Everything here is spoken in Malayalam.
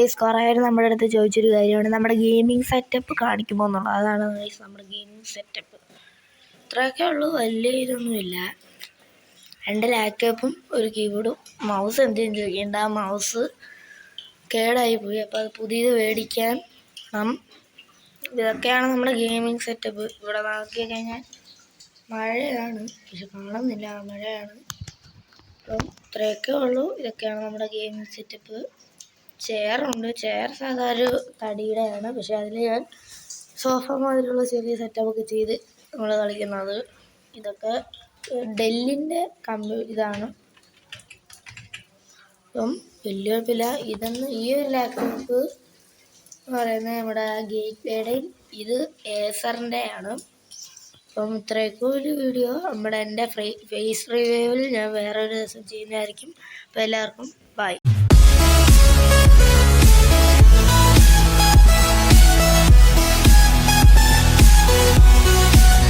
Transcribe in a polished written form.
ഗൈസ് കുറേ പേര് നമ്മുടെ അടുത്ത് ചോദിച്ചൊരു കാര്യമാണ് നമ്മുടെ ഗെയിമിംഗ് സെറ്റപ്പ് കാണിക്കുമോ എന്നുള്ളത്. അതാണ് ഗൈസ് നമ്മുടെ ഗെയിമിംഗ് സെറ്റപ്പ്. ഇത്രയൊക്കെ ഉള്ളൂ, വലിയ ഇതൊന്നുമില്ല. 2 ലാപ്ടോപ്പും ഒരു കീബോർഡും. മൗസ് എന്തെങ്കിലും ചോദിക്കേണ്ട, ആ മൗസ് കേടായിപ്പോയി, അപ്പോൾ അത് പുതിയത് മേടിക്കാൻ. ഇതൊക്കെയാണ് നമ്മുടെ ഗെയിമിംഗ് സെറ്റപ്പ്. ഇവിടെ നോക്കി കഴിഞ്ഞാൽ മഴയാണ്, പക്ഷെ കാണുന്നില്ല, മഴയാണ്. അപ്പം ഇത്രയൊക്കെ ഉള്ളൂ. ഇതൊക്കെയാണ് നമ്മുടെ ഗെയിമിംഗ് സെറ്റപ്പ്. ചെയറുണ്ട്. ചെയർ സാധാരണ തടിയുടെയാണ്, പക്ഷെ അതിൽ ഞാൻ സോഫ മാതിരിയുള്ള ചെറിയ സെറ്റപ്പൊക്കെ ചെയ്ത് നമ്മൾ കളിക്കുന്നത്. ഇതൊക്കെ ഡെല്ലിൻ്റെ ഇതാണ്. അപ്പം വലിയ കുഴപ്പമില്ല. ഈ ഒരു ലാപ്ടോപ്പ് എന്ന് പറയുന്നത് നമ്മുടെ ഗേറ്റ് വേയുടെയും ഇത് ഏസറിൻ്റെ ആണ്. അപ്പം ഇത്രയൊക്കെ ഒരു വീഡിയോ എൻ്റെ ഫേസ് റിവ്യൂവിൽ ഞാൻ വേറൊരു ദിവസം ചെയ്യുന്നതായിരിക്കും. അപ്പോൾ എല്ലാവർക്കും ബൈ.